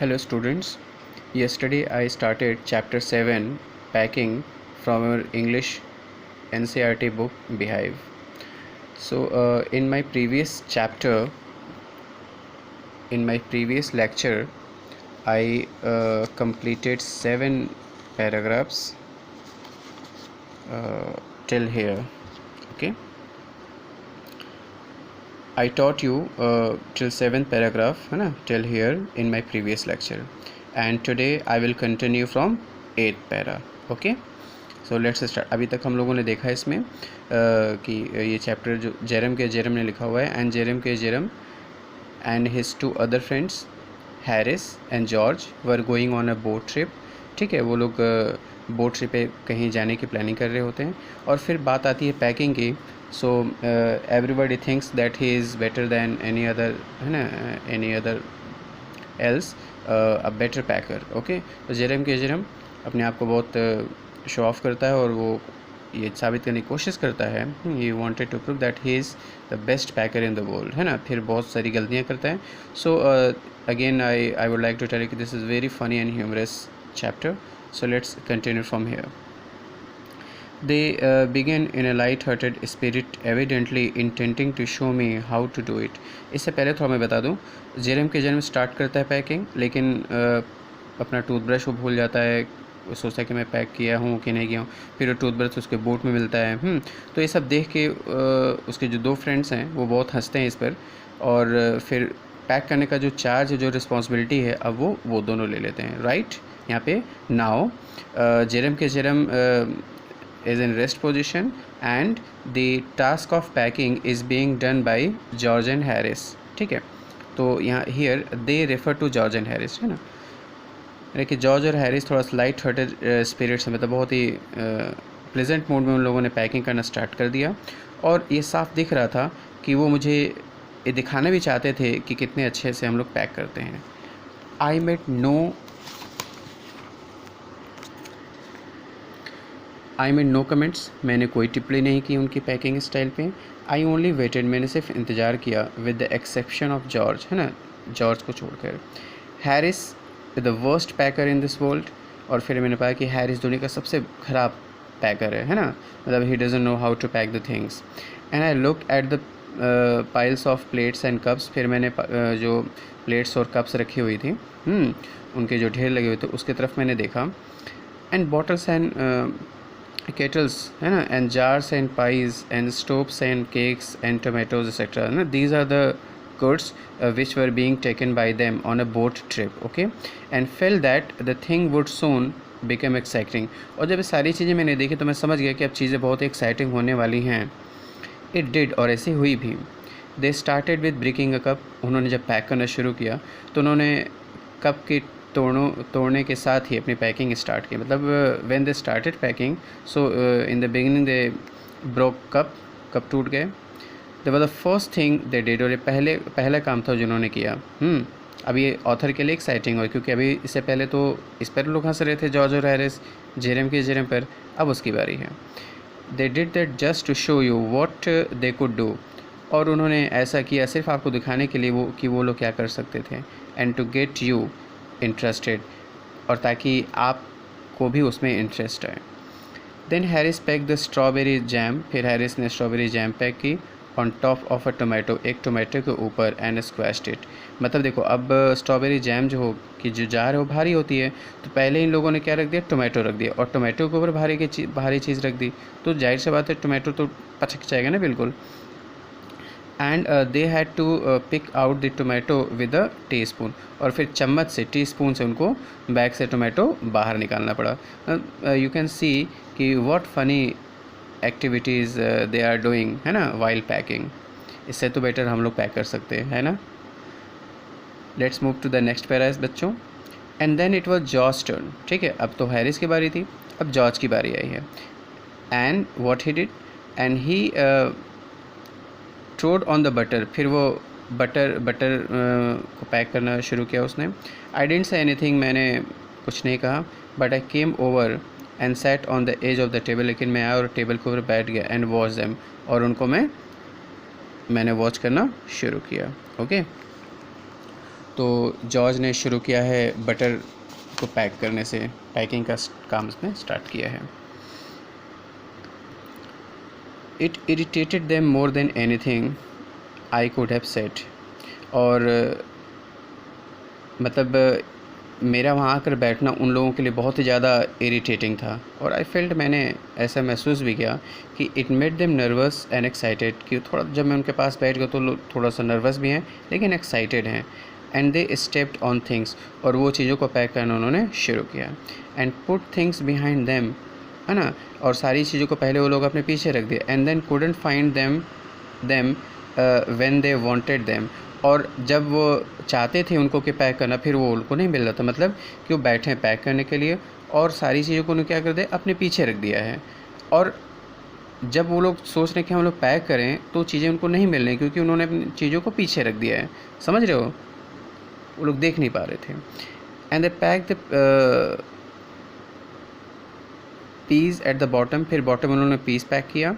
Hello students, yesterday I started chapter 7 packing from our English NCERT book Behave. In my previous chapter, in my previous lecture, I completed 7 paragraphs till here. Okay, I taught you till 7th paragraph है ना till here in my previous lecture, and today I will continue from 8th para. Okay, so let's start. अभी तक हम लोगों ने देखा इसमें कि ये चैप्टर जो जेरम ने लिखा हुआ है, and Jerome and his two other friends Harris and George were going on a boat trip. ठीक है, वो लोग बोट ट्रिप पे कहीं जाने की प्लानिंग कर रहे होते हैं. और फिर बात आती है पैकिंग की. So everybody thinks that he is better than any other, है ना, any other else, a better packer. Okay, तो जेरम अपने आप को बहुत शो ऑफ करता है और वो ये साबित करने की कोशिश करता है. He wanted to prove that he is the best packer in the world, है ना. फिर बहुत सारी गलतियाँ करता है. सो again I would like to tell you this is very funny and humorous chapter. So let's continue from here. They begin in a light-hearted spirit, evidently intending to show me how to do it. इससे पहले थोड़ा मैं बता दूं, जेरम के जन्म start करता है पैकिंग, लेकिन अपना टूथब्रश वो भूल जाता है. सोचता है कि मैं पैक किया हूँ कि नहीं किया हूँ. फिर वो टूथब्रश उसके बोट में मिलता है. तो ये सब देख के उसके जो दो फ्रेंड्स हैं वो बहुत हंसते हैं इस पर, और फिर पैक करने का जो चार्ज, जो रिस्पॉन्सिबिलिटी है, अब वो दोनों ले लेते हैं. राइट, यहाँ पे now Jeram is in rest position and the task of packing is being done by George and Harris. ठीक है, तो यहाँ here they refer to George and Harris, है ना. लेकिन जॉर्ज और हैरिस थोड़ा सा लाइट हार्टेड स्पिरिट से, मतलब बहुत ही प्लेजेंट मूड में उन लोगों ने पैकिंग करना स्टार्ट कर दिया. और ये साफ दिख रहा था कि वो मुझे ये दिखाना भी चाहते थे कि कितने अच्छे से हम लोग पैक करते हैं. I made no comments. मैंने कोई टिप्पणी नहीं की उनकी पैकिंग स्टाइल पे. I only waited. मैंने सिर्फ इंतज़ार किया. With the exception of George, है ना, जॉर्ज को छोड़कर. Harris the worst packer in this world. और फिर मैंने पाया कि हैरिस दुनिया का सबसे ख़राब पैकर है ना. मतलब he doesn't know how to pack the things. And I look at the piles of plates and cups. फिर मैंने जो प्लेट्स और कप्स रखी हुई थी, उनके जो ढेर लगे हुए थे, उसकी तरफ मैंने देखा. एंड बॉटल्स एंड केटल्स, है ना, and jars and pies and stoves and cakes and tomatoes etcetera, ना. These are the goods which were being taken by them on a boat trip. Okay, and felt that the thing would soon become exciting. और जब ये सारी चीज़ें मैंने देखी तो मैं समझ गया कि अब चीज़ें बहुत एक्साइटिंग होने वाली हैं. It did, और ऐसी हुई भी. They started with breaking a cup. उन्होंने जब पैक करना शुरू किया तो उन्होंने कप के तोड़ने के साथ ही अपनी पैकिंग स्टार्ट की. मतलब when they started packing, so in the beginning they broke cup टूट गए. That was the first thing they did. और ये पहला काम था जिन्होंने किया. अब ये ऑथर के लिए एक्साइटिंग हुआ, क्योंकि अभी इससे पहले तो इस पर लोग हंस रहे थे, जॉर्ज और हैरिस, जेरम पर. अब उसकी बारी है. They did that just to show you what they could do. और उन्होंने ऐसा किया सिर्फ आपको दिखाने के लिए कि वो लोग क्या कर सकते थे. And to get you interested, और ताकि आपको भी उसमें इंटरेस्ट आए. Then Harris packed the strawberry jam. फिर हैरिस ने स्ट्रॉबेरी जैम पैक की on top of a tomato, एक टोमेटो के ऊपर, एंड स्क्वैश्ड इट. मतलब देखो, अब स्ट्रॉबेरी जैम जो जो जार है वो भारी होती है, तो पहले इन लोगों ने क्या रख दिया, टोमेटो रख दिया, और टोमेटो के ऊपर भारी चीज़ रख दी, तो जाहिर सी बात है टोमेटो तो पचक जाएगा ना, बिल्कुल. And they had to pick out the tomato with a teaspoon. और फिर चम्मच से, टी स्पून से उनको बैग से टोमेटो बाहर निकालना पड़ा. यू कैन सी कि what funny activities they are doing, है ना, वाइल पैकिंग. इससे तो बेटर हम लोग पैक कर सकते हैं, है ना. Let's move to the next paras बच्चों. And then it was George turn. ठीक है, अब तो हैरिस की बारी थी, अब जॉर्ज की बारी आई है. And what he did, and he trod on the butter. फिर वो बटर को पैक करना शुरू किया उसने. I didn't say anything. मैंने कुछ नहीं कहा. But I came over and sat on the edge of the table. लेकिन मैं आया और टेबल के ऊपर बैठ गया. एंड वॉच देम, और उनको मैंने वॉच करना शुरू किया. ओके, तो जॉर्ज ने शुरू किया है बटर को पैक करने से, पैकिंग का काम उसने स्टार्ट किया है। It irritated them more than anything I could have said, और मतलब मेरा वहाँ आकर बैठना उन लोगों के लिए बहुत ही ज़्यादा इरिटेटिंग था, और आई फेल्ट, मैंने ऐसा महसूस भी किया कि it made them nervous and excited, कि थोड़ा जब मैं उनके पास बैठ गया तो लोग थोड़ा सा नर्वस भी हैं लेकिन एक्साइटेड हैं। And they stepped on things, और वो चीज़ों को पैक करना उन्होंने शुरू किया। And put things behind them, है ना, और सारी चीज़ों को पहले वो लोग अपने पीछे रख दिए। And then couldn't find them when they wanted them, और जब वो चाहते थे उनको कि पैक करना, फिर वो उनको नहीं मिल रहा था, मतलब कि वो बैठे हैं पैक करने के लिए और सारी चीज़ों को उन्होंने क्या कर दिया, अपने पीछे रख दिया है। और जब वो लोग सोच रहे हैं कि हम लोग पैक करें तो चीज़ें उनको नहीं मिल रही, क्योंकि उन्होंने अपनी चीज़ों को पीछे रख दिया है, समझ रहे हो, वो लोग देख नहीं पा रहे थे। And they pack the piece at the bottom, फिर बॉटम उन्होंने पीस पैक किया।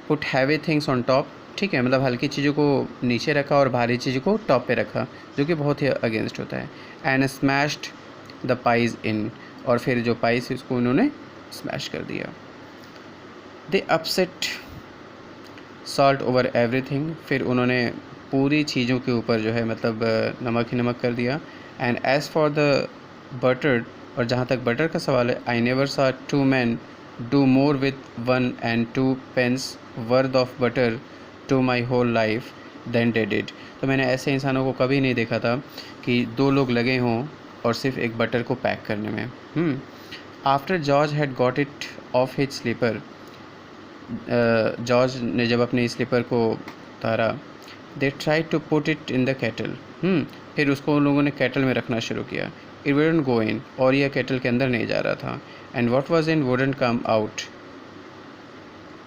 Put heavy things on top, ठीक है, मतलब हल्की चीज़ों को नीचे रखा और भारी चीज़ों को टॉप पे रखा, जो कि बहुत ही अगेंस्ट होता है। एंड स्मैश्ड द पाइज इन, और फिर जो पाइज है उसको उन्होंने स्मैश कर दिया। दे अपसेट सॉल्ट ओवर एवरीथिंग, फिर उन्होंने पूरी चीज़ों के ऊपर जो है मतलब नमक ही नमक कर दिया। And as for the butter, और जहाँ तक बटर का सवाल है, I never saw two man do more with 1 and 2 pence worth of butter to my whole life than they did, तो मैंने ऐसे इंसानों को कभी नहीं देखा था कि 2 लोग लगे हों और सिर्फ एक बटर को पैक करने में। After George had got it off his slipper, George ने जब अपने स्लीपर को उतारा, they try to put it in the kettle, फिर उसको उन लोगों ने केटल में रखना शुरू किया। इट वुडंट गो इन, और यह केटल के अंदर नहीं जा रहा था। And what was in wouldn't come out,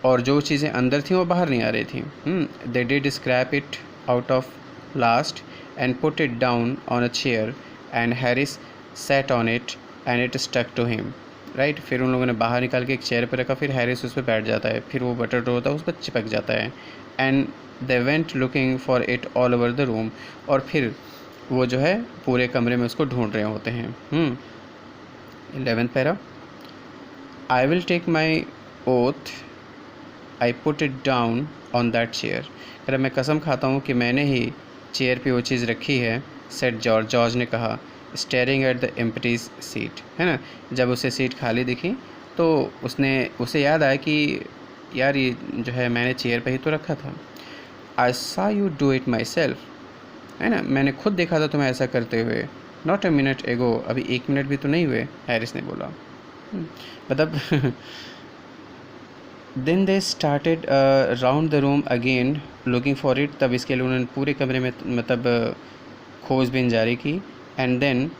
और जो चीज़ें अंदर थी वो बाहर नहीं आ रही थी। They did scrape it out of last and put it down on a chair and Harris sat on it and it stuck to him, right. फिर उन लोगों ने बाहर निकाल के एक चेयर पर रखा, फिर हैरिस उस पर बैठ जाता है, फिर वो बटर जो होता है उस पर चिपक जाता है। And they went looking for it all over the room, और फिर वो जो है पूरे कमरे में उसको ढूंढ रहे होते हैं। 11th para, I will take my oath I put it down on that chair, अरे मैं कसम खाता हूँ कि मैंने ही चेयर पे वो चीज़ रखी है, सेट जॉर्ज, जॉर्ज ने कहा, staring at the empty seat, है ना। जब उसे सीट खाली दिखी तो उसे याद आया कि यार ये जो है मैंने चेयर पे ही तो रखा था। आई सा you do it my self, है ना, मैंने खुद देखा था तुम्हें ऐसा करते हुए। नॉट अ मिनट एगो, अभी 1 मिनट भी तो नहीं हुए, हैरिस ने बोला। मतलब then they started round the room again looking for it, तब इसके लिए उन्होंने पूरे कमरे में मतलब खोजबीन जारी की। And then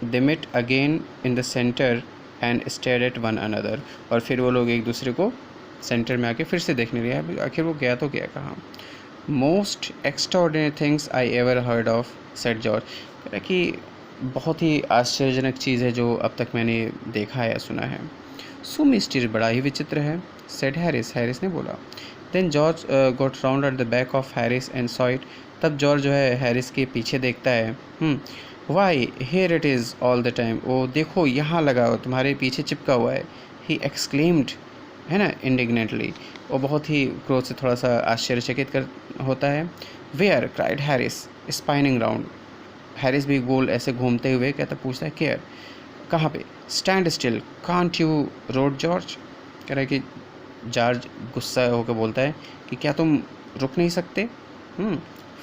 they met again in the centre and stared at one another, और फिर वो लोग एक दूसरे को सेंटर में आके फिर से देखने लगे, आखिर वो गया तो गया कहाँ। Most extraordinary things I ever heard of, said George, कह कि बहुत ही आश्चर्यजनक चीज़ है जो अब तक मैंने देखा है या सुना है। सो मिस्टीरियस, बड़ा ही विचित्र है, सेड हैरिस, हैरिस ने बोला। Then George got round at the back of Harris and saw it, तब जॉर्ज जो है हैरिस के पीछे देखता है। Why here it is all the time, ओ देखो यहाँ लगा हो, तुम्हारे पीछे चिपका हुआ है। ही एक्सक्लेम्ड, है ना, इंडिग्नेंटली, वो बहुत ही क्रोध से थोड़ा सा आश्चर्यचकित कर होता है। Where, cried Harris spinning round, Harris भी गोल ऐसे घूमते हुए कहता, पूछता है केयर, कहाँ पे। Stand still can't you road George, कह रहा है कि जॉर्ज गुस्सा होकर बोलता है कि क्या तुम रुक नहीं सकते।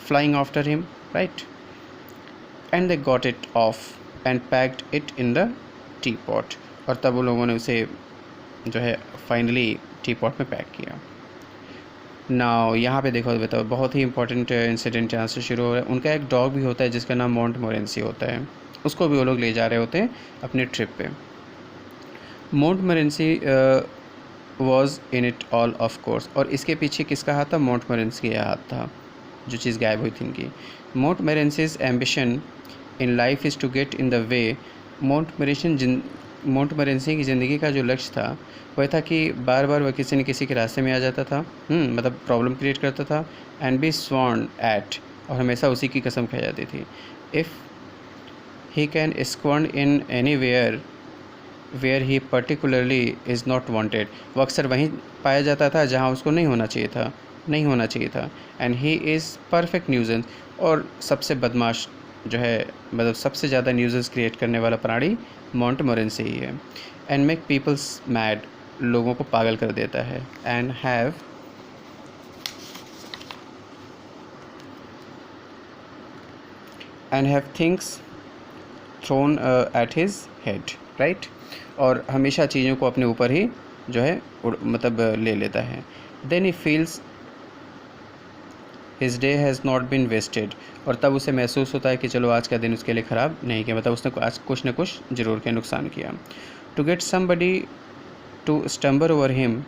Flying after him, right. And they got it of and packed it in the T pot, और तब वो लोगों ने उसे जो है फाइनली टी पॉट में पैक किया। नाउ यहाँ पे देखो बताओ, बहुत ही इंपॉर्टेंट इंसिडेंट यहाँ से शुरू हो रहा है। उनका एक डॉग भी होता है जिसका नाम मोंटमोरेंसी होता है, उसको भी वो लोग ले जा रहे होते हैं अपने ट्रिप पे। Montmorency was in it all of course, और इसके पीछे किसका हाथ था, मोंटमोरेंसी का हाथ था, जो चीज़ गायब हुई थी इनकी। Montmorency's ambition in life is to get in the way, Montmorency की ज़िंदगी का जो लक्ष्य था वह था कि बार बार वह किसी न किसी के रास्ते में आ जाता था, मतलब प्रॉब्लम क्रिएट करता था। एंड बी स्वॉर्न एट, और हमेशा उसी की कसम खाई जाती थी। If he can squirm in anywhere he particularly is not wanted. वो अक्सर वहीं पाया जाता था जहाँ उसको नहीं होना चाहिए था। एंड ही इज़ परफेक्ट न्यूजेंस, और सबसे बदमाश जो है, मतलब सबसे ज़्यादा न्यूजेंस क्रिएट करने वाला प्राणी मोंटमोरेंसी ही है। एंड मेक पीपल्स मैड, लोगों को पागल कर देता है। And have things thrown at his head, right. और हमेशा चीज़ों को अपने ऊपर ही जो है मतलब ले लेता है। Then he feels his day has not been wasted, और तब उसे महसूस होता है कि चलो आज का दिन उसके लिए ख़राब नहीं किया, मतलब उसने आज कुछ न कुछ ज़रूर के नुकसान किया। To get somebody to stumble over him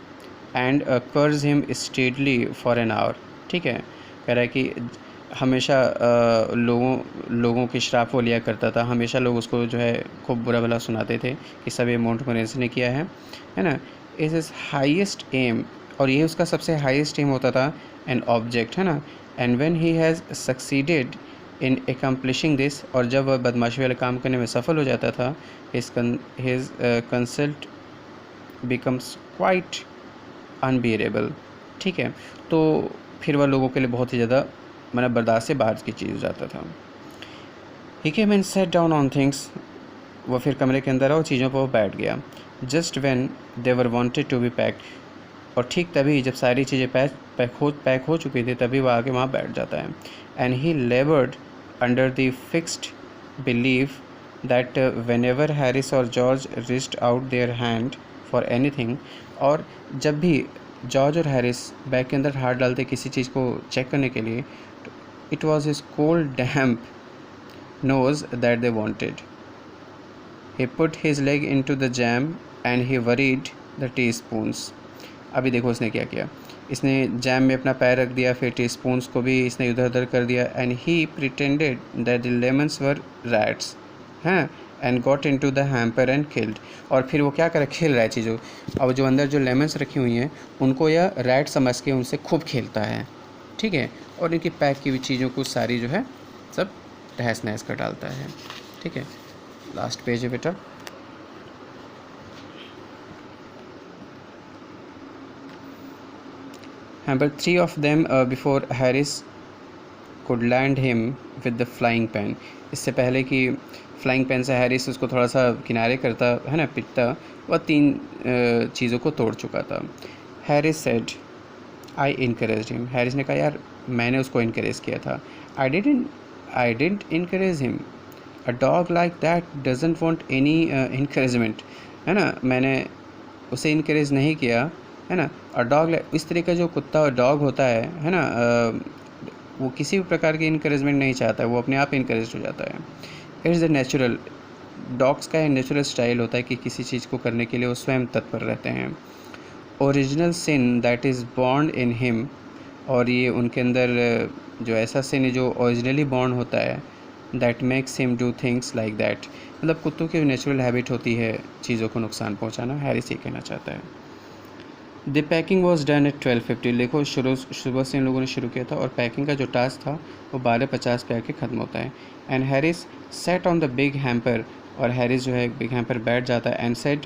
and curse him steadily for an hour, ठीक है। कह रहा है कि हमेशा लोगों के श्राप वो लिया करता था, हमेशा लोग उसको जो है खूब बुरा भला सुनाते थे कि सब ये मोंटमोरेंसी ने किया है ना। इज इज़ हाईएस्ट एम, और ये उसका सबसे हाईएस्ट एम होता था, एन ऑब्जेक्ट, है ना। And when he has succeeded in accomplishing this, और जब वह बदमाशी वाले काम करने में सफल हो जाता था, his consult becomes quite unbearable, ठीक है। तो फिर वह लोगों के लिए बहुत ही ज़्यादा मतलब बर्दाश्त से बाहर की चीज़ हो जाता था। He came and sat down on things, वह फिर कमरे के अंदर और चीज़ों पर वो बैठ गया। Just when they were wanted to be packed, और ठीक तभी जब सारी चीज़ें पैक हो चुकी थी, तभी वह आके वहाँ बैठ जाता है। And he laboured under the fixed belief that whenever Harris और George reached out their hand for anything, और जब भी जॉर्ज और हैरिस बैग के अंदर हाथ डालते किसी चीज़ को चेक करने के लिए, it was his cold damp nose that they wanted. He put his leg into the jam and he worried the teaspoons. अभी देखो उसने क्या किया, इसने जैम में अपना पैर रख दिया, फिर टी स्पून्स को भी इसने इधर उधर कर दिया। And he pretended that the lemons were rats, हैं, and got into the hamper and killed. और फिर वो क्या करे, खेल रहा है चीज़ों, अब जो अंदर जो लेमन्स रखी हुई हैं उनको यह रैट समझ के उनसे खूब खेलता है, ठीक है। और इनकी पैक की हुई चीज़ों को सारी जो है सब तहस नहस कर डालता है, ठीक है। लास्ट पेज है बेटा। Hamper 3 of them before Harris could land him with the flying pan। इससे पहले कि फ्लाइंग पैन से हैरिस उसको थोड़ा सा किनारे करता है ना, पिटता, वह 3 चीज़ों को तोड़ चुका था। Harris said I encourage him, Harris ने कहा यार मैंने उसको इनकरेज किया था। I didn't encourage him, a dog like that doesn't want any encouragement, है ना, मैंने उसे इनकरेज नहीं किया, है ना। और डॉग इस तरह का जो कुत्ता और डॉग होता है ना, वो किसी भी प्रकार की इनकरेजमेंट नहीं चाहता है, वो अपने आप इनकरेज हो जाता है। इट्स द नेचुरल, डॉग्स का नेचुरल स्टाइल होता है कि किसी चीज़ को करने के लिए वो स्वयं तत्पर रहते हैं। Original sin that is born in him, और ये उनके अंदर जो ऐसा सिन है जो ओरिजिनली बॉर्न होता है, that makes him do things like that, मतलब कुत्तों की नेचुरल हैबिट होती है चीज़ों को नुकसान पहुंचाना, हैरिस ये कहना चाहता है। The packing was done at 12:50, देखो सुबह से इन लोगों ने शुरू किया था और पैकिंग का जो टास्क था वो 12:50 पे आके ख़त्म होता है। And Harris set on the big hamper, और हैरिस जो है बिग हैम्पर बैठ जाता है। And said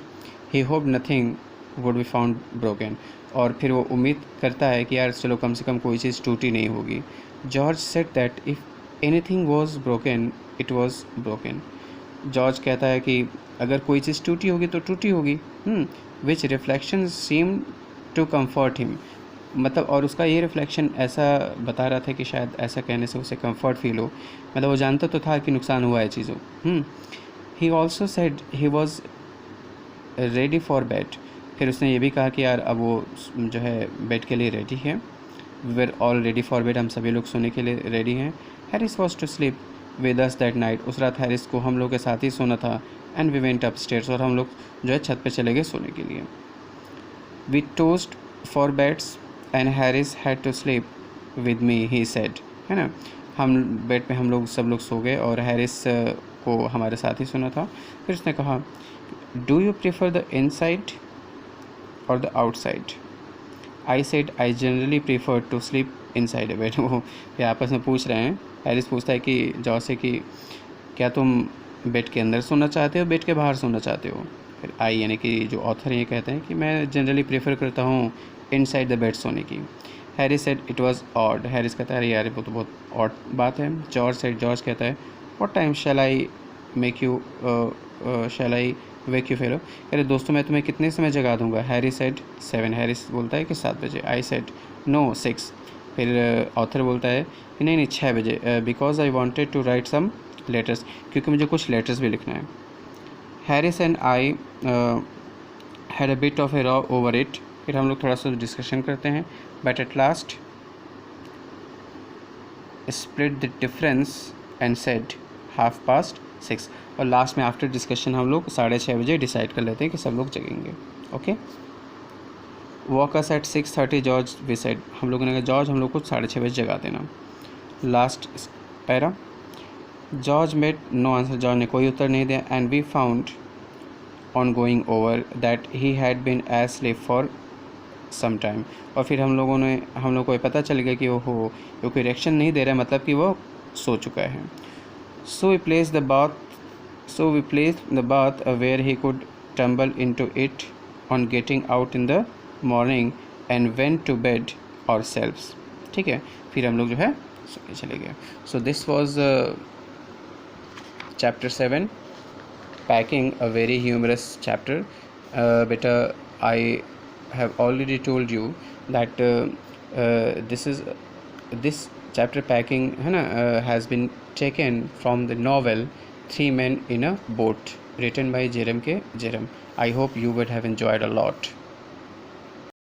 he hope nothing would be found broken, और फिर वो उम्मीद करता है कि यार चलो कम से कम कोई चीज़ टूटी नहीं होगी। George said that if anything was broken it was broken, George कहता है कि अगर कोई चीज़ टूटी होगी तो टूटी होगी। Which reflection seem to comfort him, मतलब और उसका ये रिफ्लेक्शन ऐसा बता रहा था कि शायद ऐसा कहने से उसे कंफर्ट फील हो, मतलब वो जानता तो था कि नुकसान हुआ है चीज़ों। He also said he was ready for bed, फिर उसने ये भी कहा कि यार अब वो जो है बेड के लिए रेडी है। We are all ready for bed, हम सभी लोग सोने के लिए रेडी हैं। Harris was to sleep with us that night, उस रात हैरिस को हम लोग के साथ ही सोना था। एंड वी वेंट अपस्टेयर्स, और हम लोग जो है छत पे चले गए सोने के लिए। We tossed for beds and Harris had to sleep with me he said, है ना, हम बेड पे हम लोग सब लोग सो गए और हैरिस को हमारे साथ ही सोना था। फिर उसने कहा do you prefer the inside और the outside? I said I generally prefer to sleep inside a bed. वो ये आपस में पूछ रहे हैं, हैरिस पूछता है कि जॉर्ज से कि क्या तुम बेड के अंदर सोना चाहते हो, बेड के बाहर सोना चाहते हो। फिर आई यानी कि जो ऑथर हैं ये कहते हैं कि मैं जनरली प्रेफर करता हूँ इनसाइड द बेड सोने की। Harris said it was odd, Harris कहता है अरे यार वो तो बहुत ऑड बात है। जॉर्ज सेड, जॉर्ज कहता है what time shall I make you shall I wake you fellow, अरे दोस्तों मैं तुम्हें कितने समय जगा दूंगा। हैरी सेड 7, हैरिस बोलता है कि 7 बजे। आई सेड नो 6, फिर ऑथर बोलता है कि नहीं 6 बजे, because I wanted to write some letters, क्योंकि मुझे कुछ लेटर्स भी लिखना है। Harris and I had a bit of a row over it, फिर हम लोग थोड़ा सा डिस्कशन करते हैं, but at last split the difference and said 6:30, और लास्ट में आफ्टर डिस्कशन हम लोग 6:30 बजे डिसाइड कर लेते हैं कि सब लोग जगेंगे। Okay, wake us at 6:30 George we said, हम लोगों ने कहा जॉर्ज हम लोग को 6:30 बजे जगा देना। Last para, George made no answer, George ने कोई उत्तर नहीं दिया। And we found on going over that he had been asleep for some time, और फिर हम लोग को पता चल गया कि वो कोई रिएक्शन नहीं दे रहा है, मतलब कि वो सो चुका है। So we placed the bath where he could tumble into it on getting out in the morning and went to bed ourselves. ठीक है, फिर हम लोग जो है सो के चले गए। So this was chapter 7, packing, a very humorous chapter. Beta, I have already told you that this chapter packing है ना has been taken from the novel Three Men in a Boat, written by Jerem K. Jerem. I hope you would have enjoyed a lot.